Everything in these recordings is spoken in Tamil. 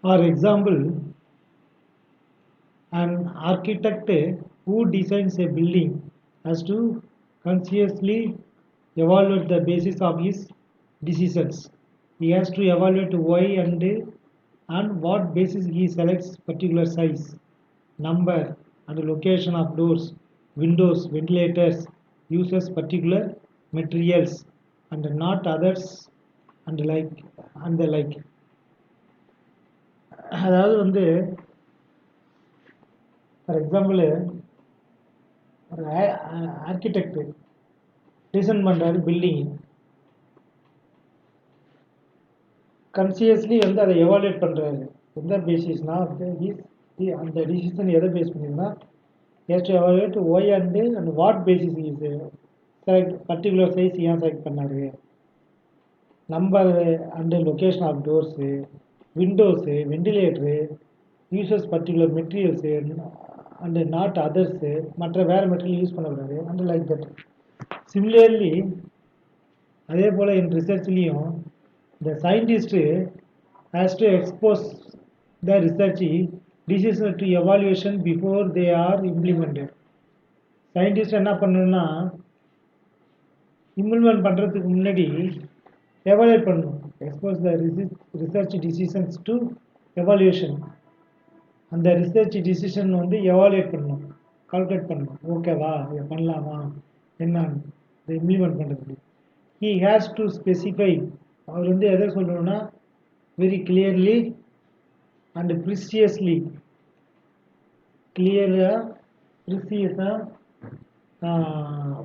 For example, an architect who designs a building has to consciously evaluate the basis of his decisions. He has to evaluate why and on what basis he selects particular size, number, and location of doors, windows, ventilators, uses particular materials, and not others, and like and the like. அதாவது வந்து ஃபார் எக்ஸாம்பிள் ஒரு ஆர்கிடெக்ட் டிசைன் பண்ணுறாரு பில்டிங் கன்சியஸ்லி வந்து அதை எவாலுவேட் பண்ணுறாரு. எந்த பேசிஸ்னா அந்த டிசிஷன் எதை பேஸ் பண்ணிங்கன்னா has to evaluate why and what basis is select particular size ஏன் செலக்ட் பண்ணாரு, number and location of doors, windows, ventilator, uses particular materials and not others, மற்ற வேறு மெட்டீரியல் யூஸ் பண்ணக்கூடாது அண்டு லைக் தட். சிமிலர்லி அதே போல் என் ரிசர்ச்லேயும் the scientist has to expose the research decision to evaluation before they are implemented. Scientist என்ன பண்ணணும்னா இம்ப்ளிமெண்ட் பண்ணுறதுக்கு முன்னாடி எவாலுவேட் பண்ணணும். Expose the research decisions to evaluation. அந்த ரிசர்ச் டிசிஷன் வந்து எவாலுவேட் பண்ணணும், கால்குலேட் பண்ணணும். ஓகேவா, இதை பண்ணலாமா என்னன்னு இதை இம்ப்ளிமெண்ட் பண்ணுறதுக்கு. He has to specify. அவர் வந்து எதை சொல்லணும்னா வெரி கிளியர்லி அண்ட் ப்ரிசியஸ்லி, கிளியராக ப்ரிசியஸாக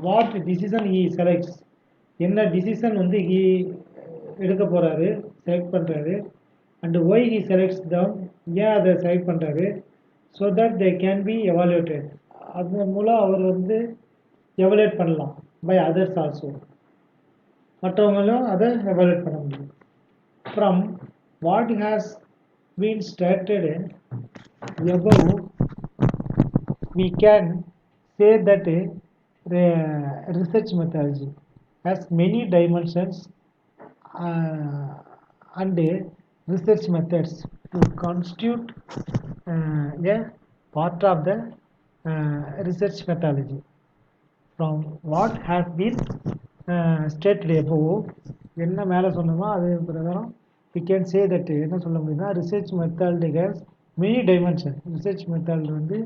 வாட் டிசிஷன் ஹீ செலக்ட்ஸ், என்ன டிசிஷன் வந்து ஹீ எடுக்க போகிறாரு, செலக்ட் பண்ணுறாரு, அண்ட் ஒய் ஹீ செலக்ட்ஸ் தம், ஏன் அதை செலக்ட் பண்ணுறாரு, so that they can be evaluated. அதன் மூலம் அவர் வந்து எவாலுவேட் பண்ணலாம் பை அதர்ஸ் ஆல்சோ, மற்றவங்களும் அதை எவாலுவேட் பண்ண முடியும். From what has been started above, we can say that research methodology has many dimensions and research methods to constitute a part of the research methodology. From what has been stated above, என்ன மேலே சொன்னோமோ அது பிரகாரம் we can say that என்ன சொல்ல முடியும்னா research method has many dimensions. Research method வந்து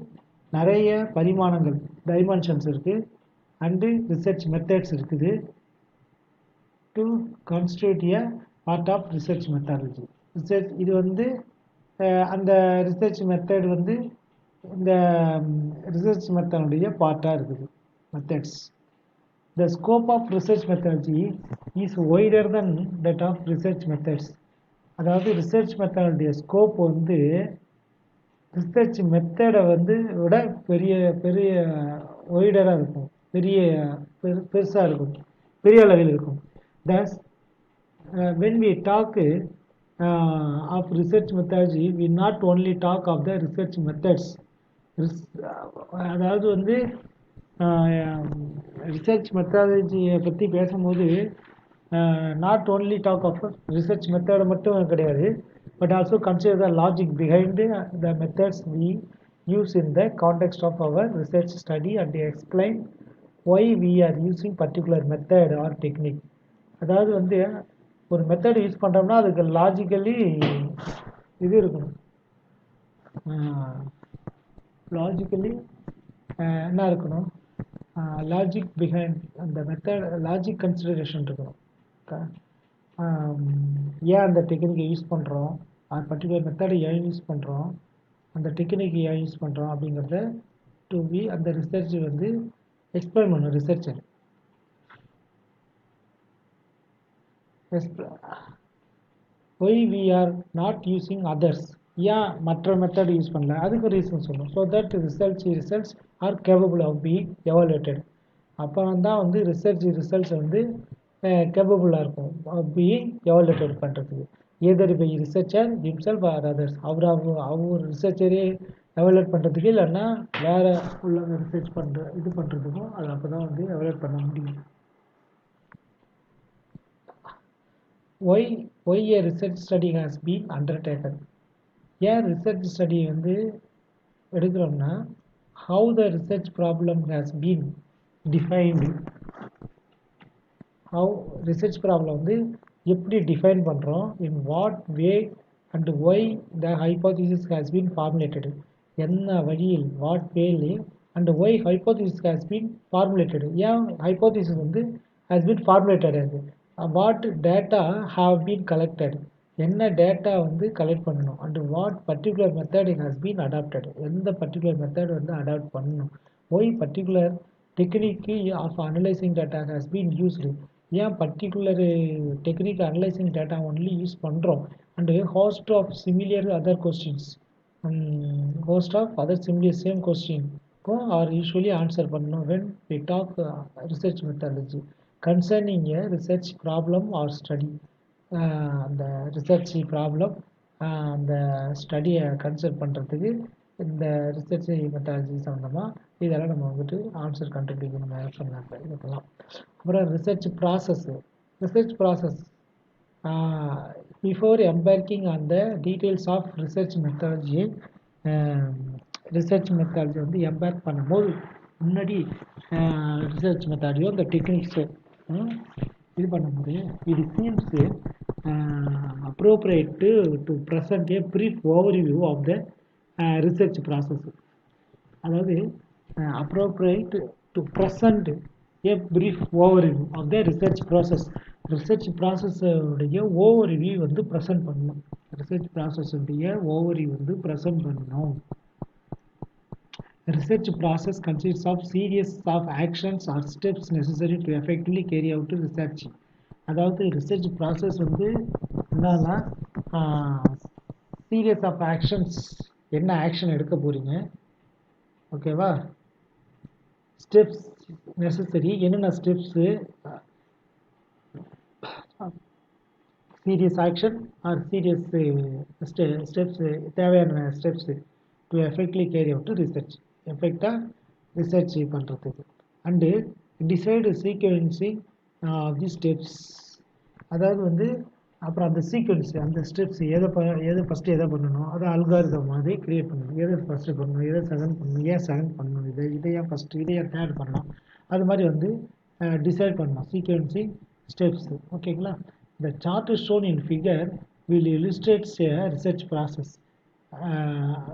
நிறைய பரிமாணங்கள், டைமென்ஷன்ஸ் இருக்குது, அண்டு ரிசர்ச் மெத்தட்ஸ் இருக்குது. To constitute a part of research methodology. Research இது வந்து அந்த ரிசர்ச் மெத்தட் வந்து இந்த ரிசர்ச் மெத்தனுடைய பார்ட்டாக இருக்குது. Methods. The scope of research methodology is wider than that of research methods. அதாவது ரிசர்ச் மெத்தனுடைய ஸ்கோப் வந்து ரிசர்ச் மெத்தடை வந்து விட பெரிய பெரிய ஒய்டராக இருக்கும், பெருசாக இருக்கும், பெரிய அளவில் இருக்கும். தஸ் when we talk of research methodology, we not only talk of the research methods. அதாவது வந்து ரிசர்ச் மெத்தடாலஜியை பற்றி பேசும்போது not only talk of research மெத்தடை மட்டும் கிடையாது, but also consider the logic behind the methods we use in the context of our research study and explain why we are using particular method or technique. அதாவது வந்து ஒரு மெத்தட் யூஸ் பண்ணுறோம்னா அதுக்கு லாஜிக்கலி இது இருக்கணும், லாஜிக்கலி என்ன இருக்கணும், லாஜிக் பிஹைண்ட் அந்த மெத்தட், லாஜிக் கன்சிடரேஷன் இருக்கணும். ஏன் அந்த டெக்னிக்கை யூஸ் பண்ணுறோம், பர்டிகுலர் மெத்தடை ஏன் யூஸ் பண்ணுறோம், அந்த டெக்னிக் ஏன் யூஸ் பண்ணுறோம் அப்படிங்கிறத டு பி அந்த ரிசர்ச் வந்து எக்ஸ்பிளைன் பண்ணணும் researcher. Why we are not using others, ஏன் மற்ற மெத்தட் யூஸ் பண்ணல, அதுக்கு ரீசன் சொல்லணும். So that results are capable of being evaluated. அப்புறம் தான் வந்து ரிசல்ட்ஸ் வந்து கேபபிளாக இருக்கும் பீயிங் எவாலுவேட்டட் பண்ணுறதுக்கு. Either by researcher himself or others, அவர் ரிசர்ச்சரே எவாலுவேட் பண்ணுறதுக்கு, இல்லைன்னா வேறு உள்ள ரிசர்ச் பண்ணுறதுக்கும் அது அப்போ தான் வந்து எவாலுவேட் பண்ண முடியும். Why a research study has been undertaken. ஏன் ரிசர்ச் ஸ்டடி வந்து எடுக்கிறோம்னா how the research problem has been defined, how research problem வந்து எப்படி டிஃபைன் பண்ணுறோம், in what way and why the hypothesis has been formulated, என்ன வழியில், what way and why hypothesis has been formulated, ஏன் ஹைப்போதிசிஸ் வந்து ஹேஸ் பீன் ஃபார்முலேட்டட் ஆகுது, what data have been collected, என்ன டேட்டா வந்து கலெக்ட் பண்ணணும், and what particular method it has been adopted, எந்த பர்டிகுலர் மெத்தட் வந்து அடாப்ட் பண்ணணும், why particular technique of analysing data has been used, ஏன் particular technique analysing data only use பண்ணுறோம், and host of similar other questions, host of other similar same கொஸ்டின்க்கும் ஆர் யூஸ்வலி ஆன்சர் பண்ணணும் when we talk research methodology concerning a research problem or study, அந்த ரிசர்ச் ப்ராப்ளம் அந்த ஸ்டடியை கன்சல்ட் பண்ணுறதுக்கு இந்த ரிசர்ச் மெத்தடாலஜி சம்மந்தமாக இதெல்லாம் நம்ம வந்துட்டு ஆன்சர் கண்டுபிடிக்கணும் சொன்னாங்க. இதுக்கெல்லாம் அப்புறம் research process before embarking on the details of research methodology, research methodology வந்து எம்பேர்க் பண்ணும்போது முன்னாடி ரிசர்ச் மெத்தடாலஜியோ இந்த டெக்னிக்ஸோ இது பண்ணும்போது இது seems appropriate to present a brief overview of the research process. அதாவது appropriate to present a brief overview of the research process. Research process உடைய ஓவர்வியூ வந்து ப்ரெசென்ட் பண்ணணும். ரிசர்ச் ப்ராசஸ் உடைய ஓவர்வியூ வந்து ப்ரெசென்ட் பண்ணணும். Research process consists of series of actions or steps necessary to effectively carry out research. அதாவது ரிசர்ச் ப்ராசஸ் வந்து என்னன்னா சீரியஸ் ஆஃப் ஆக்ஷன்ஸ், என்ன ஆக்ஷன் எடுக்க போகிறீங்க, ஓகேவா, ஸ்டெப்ஸ் நெசசரி, என்னென்ன steps, series action or series steps, தேவையான steps to effectively carry out research, எஃபெக்டாக ரிசர்ச் பண்ணுறதுக்கு, and decide sequencing the steps, அதாவது வந்து அப்புறம் அந்த சீக்வன்ஸ் அந்த ஸ்டெப்ஸ் எதை ஃபஸ்ட்டு எதை பண்ணணும், அதை அல்காரிதம் மாதிரி க்ரியேட் பண்ணணும், எதை ஃபஸ்ட்டு பண்ணணும், எதை செகண்ட் பண்ணணும், ஏன் செகண்ட் பண்ணணும், இதை ஏன் ஃபஸ்ட்டு, இதை ஏன் தேர்ட் பண்ணணும், அது மாதிரி வந்து டிசைட் பண்ணணும் சீக்வன்சிங் ஸ்டெப்ஸ். ஓகேங்களா. இந்த chart shown in figure will illustrates a research process.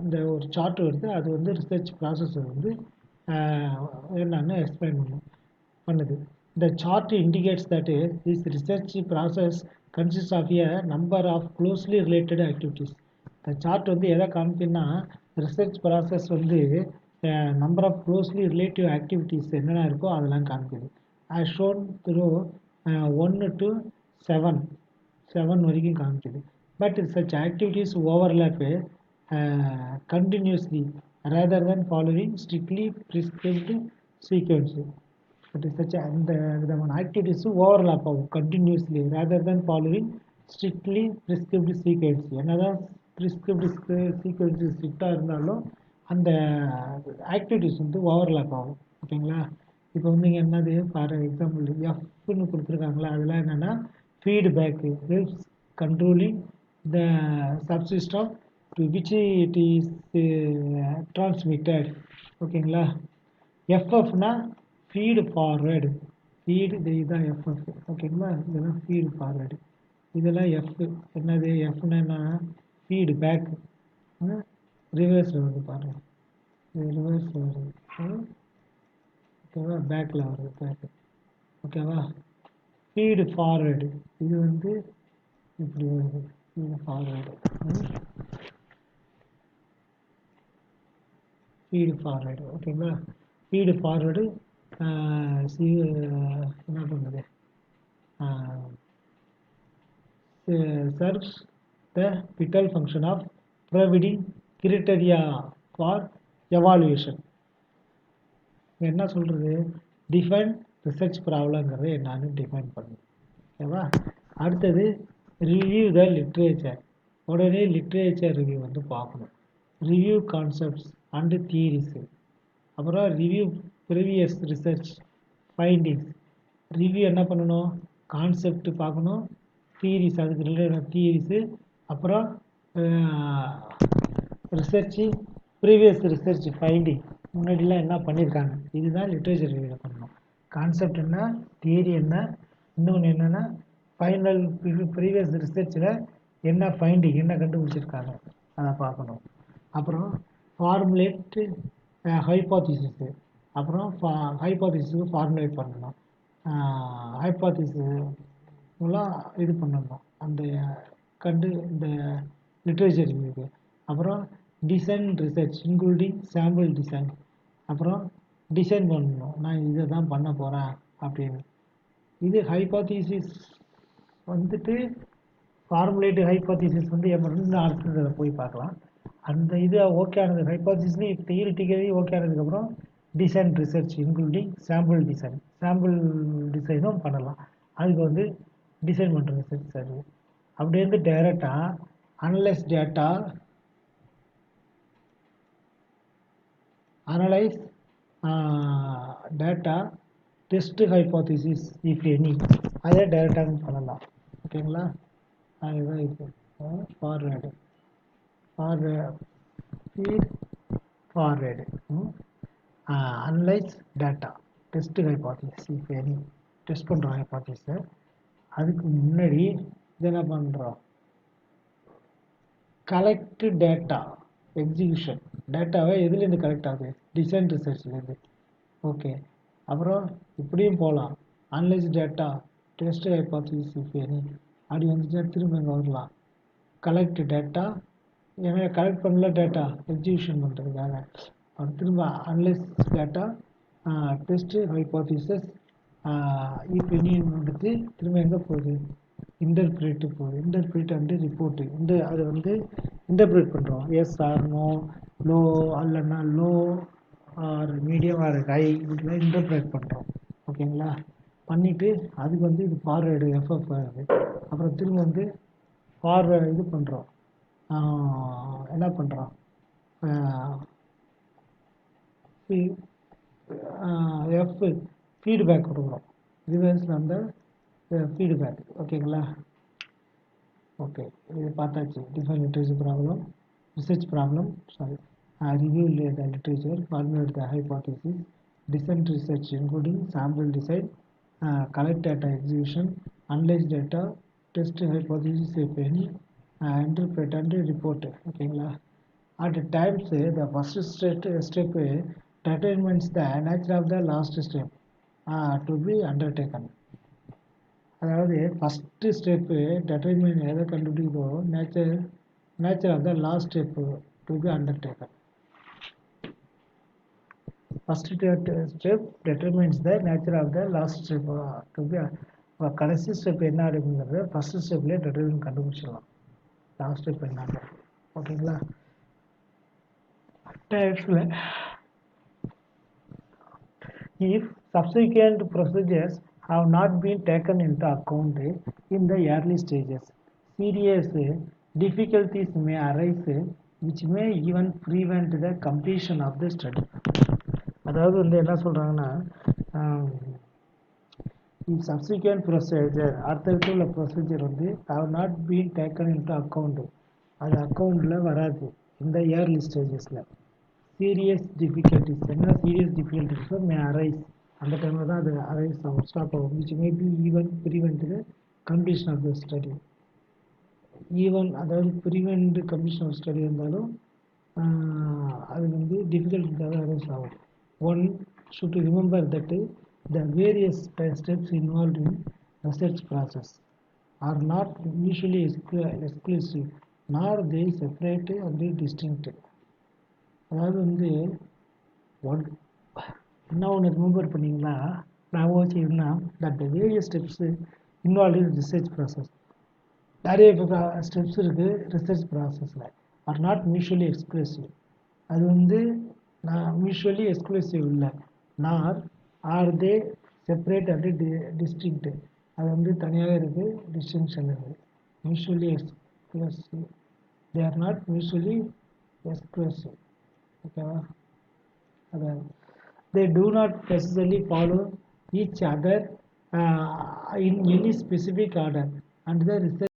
அந்த ஒரு சார்ட் வருது, அது வந்து ரிசர்ச் ப்ராசஸ் வந்து என்னன்னு எக்ஸ்பிளைன் பண்ணுது. The chart indicates that this research process consists of a number of closely related activities. The chart வந்து எதை காமிக்குன்னா ரிசர்ச் ப்ராசஸ் வந்து number of closely relative activities என்னென்ன இருக்கோ அதெல்லாம் காமிக்குது. as shown through 1 to 7 வரைக்கும் காமிக்குது. But such activities overlap continuously rather than following strictly prescribed sequence. It is such அந்த விதமான ஆக்டிவிட்டீஸும் ஓவர்லாப் ஆகும் continuously rather than following strictly prescribed sequence. என்னதான் ப்ரிஸ்கிரிப்டு சீக்வன்ஸ் ஸ்ட்ரிக்டாக இருந்தாலும் அந்த ஆக்டிவிட்டீஸ் வந்து ஓவர்லாப் ஆகும். ஓகேங்களா. இப்போ வந்து இங்கே என்னது ஃபார் எக்ஸாம்பிள் எஃப்னு கொடுத்துருக்காங்களா, அதெல்லாம் என்னென்னா feedback helps controlling the subsystem to which it is transmitted. ஓகேங்களா. எஃப்எஃப்னா ஃபீடு ஃபார்வேர்டு, ஃபீடு இதுதான் எஃப்எஃப். ஓகேங்களா. இதெல்லாம் ஃபீடு ஃபார்வேர்டு, இதெல்லாம் எஃப். என்னது எஃப்னா என்ன, ஃபீடு பேக், ரிவர்ஸில் வருது பாருங்கள், இது ரிவர்ஸில் வருது. ஓகேவா. பேக்கில் வருது பேக்கு. ஓகேவா. ஃபீடு ஃபார்வேர்டு இது வந்து இப்படி வருது, ஃபீடு ஃபார்வேர்டு, ஃபீடு ஃபார்வேர்டு. ஓகேங்களா. ஃபீடு ஃபார்வேர்டு என்ன பண்ணுது, serves the vital function of providing criteria for evaluation. என்ன சொல்கிறது, டிஃபைன் ரிசர்ச் ப்ராப்ளங்கிறது என்னன்னு டிஃபைன் பண்ணுது. ஓகேவா. அடுத்தது ரிவ்யூ த லிட்ரேச்சர். உடனே லிட்ரேச்சர் ரிவ்யூ வந்து பார்க்கணும். Review concepts and theories. அப்புறம் review previous research findings. Review என்ன பண்ணணும், கான்செப்ட் பார்க்கணும், தியரிஸ் அதுக்கு ரிலேட்டட் தியரிஸு, அப்புறம் ரிசர்ச்சு ப்ரீவியஸ் ரிசர்ச் ஃபைண்டிங் முன்னாடிலாம் என்ன பண்ணியிருக்காங்க இதுதான் லிட்ரேச்சர் ரிவ்யூவில் பண்ணணும். கான்செப்ட் என்ன, தியரி என்ன, இன்னொன்று என்னென்னா ஃபைனல் ப்ரீவியஸ் ரிசர்ச்சில் என்ன ஃபைண்டிங் என்ன கண்டுபிடிச்சிருக்காங்க அதை பார்க்கணும். அப்புறம் ஃபார்முலேட்டு ஹைப்போதிசிஸு, அப்புறம் ஹைப்போதிசிஸுக்கு ஃபார்முலேட் பண்ணணும். ஹைப்போதிசிஸ் மூலம் இது பண்ணணும் அந்த இந்த லிட்ரேச்சர் ரிவ்யூக்கு. அப்புறம் design research including sample design. அப்புறம் டிசைன் பண்ணணும், நான் இதை தான் பண்ண போகிறேன் அப்படின்னு. இது ஹைப்போதிசிஸ் வந்துட்டு ஃபார்முலேட்டு ஹைப்போதிசிஸ் வந்து எப்படின்னு அடுத்ததில் போய் பார்க்கலாம். அந்த இது ஓகே ஆனது ஹைப்போதிசிஸ்லேயும் தியரிட்டிக்கலி ஓகே ஆனதுக்கப்புறம் டிசைன் ரிசர்ச் இன்க்ளூடிங் சாம்பிள் டிசைனும் பண்ணலாம். அதுக்கு வந்து டிசைன் பண்ணுற ரிசர்ச் அது. அப்படி வந்து டைரெக்டாக analyse data test hypothesis if any, அதே டைரெக்டாக பண்ணலாம். ஓகேங்களா, அதுதான் இது forward feed forward analyse data test hypothesis if any, test பண்ணுறோம் ஹைப்போதிஸை. அதுக்கு முன்னாடி இது என்ன பண்ணுறோம், கலெக்ட் டேட்டா எக்ஸிக்யூஷன். டேட்டாவை எதுலேருந்து கலெக்ட் ஆகுது, டிசைன் ரிசர்ச்லேருந்து. ஓகே, அப்புறம் இப்படியும் போகலாம், analyse data test hypothesis if any அப்படி வந்துச்சுன்னா திரும்ப இங்கே வரலாம். கலெக்ட் டேட்டா, ஏன்னா கலெக்ட் பண்ணல டேட்டா எக்ஸிக்யூஷன் பண்ணுறதுக்காக. அப்புறம் திரும்ப analyse data test hypothesis if any வந்துட்டு திரும்ப எங்கே போகுது, இன்டர்பிரேட்டு போகுது. இன்டர்பிரேட் அண்டு ரிப்போர்ட்டு அதை வந்து இன்டர்பிரேட் பண்ணுறோம். எஸ் ஆர் நோ, லோ அல்லனா low or medium or high, இப்படிலாம் இன்டர்பிரேட் பண்ணுறோம். ஓகேங்களா, பண்ணிவிட்டு அதுக்கு வந்து இது ஃபார்வேர்டு எஃப்எஃப் வருது. அப்புறம் திரும்ப வந்து ஃபார்வேர்டு இது பண்ணுறோம், என்ன பண்ணுறோம், எஃப் ஃபீட்பேக் கொடுக்குறோம். ரிவர்ஸில் வந்து ஃபீட்பேக். ஓகேங்களா, ஓகே, இது பார்த்தாச்சு. Define literature problem, research problem, sorry, review the literature, formulate the hypothesis, design research including sample design, collect data execution, analyze data, test hypothesis if any, interpret and report. ஓகேங்களா, at times the first step determines the nature of the last step to be undertaken. அதாவது ஃபஸ்ட்டு ஸ்டெப்பு டெட்டர்மின் எதை கண்டுபிடிக்குதோ nature of the last step to be undertaken. First step determines the nature of the last step to be. கடைசி ஸ்டெப் என்ன அப்படிங்கிறது ஃபர்ஸ்ட் ஸ்டெப்லேயே டெட்டர்மின் கண்டுபிடிச்சிடலாம் லாஸ்ட் ஸ்டெப் என்ன. ஓகேங்களா, டைப்ஸில் if subsequent procedures have not been taken into account in the early stages, serious difficulties may arise which may even prevent the completion of the study. அதாவது வந்து என்ன சொல்கிறாங்கன்னா, சப்சிக்வெண்ட் ப்ரொசீஜர் அடுத்தடுத்து உள்ள ப்ரொசீஜர் வந்து have not been taken into account, அது அக்கௌண்ட்டில் வராது இந்த இயர்லி ஸ்டேஜஸில். சீரியஸ் டிஃபிகல்ட்டிஸ், என்ன சீரியஸ் டிஃபிகல்ட்டிஸோ மே அரைஸ், அந்த டைமில் தான் அது அரைஸ் ஆகும், ஸ்டாப் ஆகும். Which may be even prevent the completion of the study. Even அதாவது ப்ரிவெண்ட் கம்ப்ளீஷன் ஆஃப் ஸ்டடி இருந்தாலும் அது வந்து டிஃபிகல்ட்டிக்காக அரைஸ் ஆகும். One should remember that the various steps involved in research process are not mutually exclusive nor they separate and distinct. அதாவது வந்து என்ன ஒன்று ரிமெம்பர் பண்ணிங்கன்னா, நான் வச்சுக்கிட்டா that the various steps involve in research process, நிறைய ஸ்டெப்ஸ் இருக்குது ரிசர்ச் ப்ராசஸில், ஆர் நாட் மியூச்சுவலி எக்ஸ்க்ளூசிவ். அது வந்து நான் மியூச்சுவலி எக்ஸ்க்ளூசிவ் இல்லை, nor are they separate and distinct, அது வந்து தனியாக இருக்குது, டிஸ்டிங்ஷன் இருக்குது. Mutually exclusive, they are not mutually exclusive. ஓகேவா, அதாவது they do not necessarily follow each other in any specific order and the research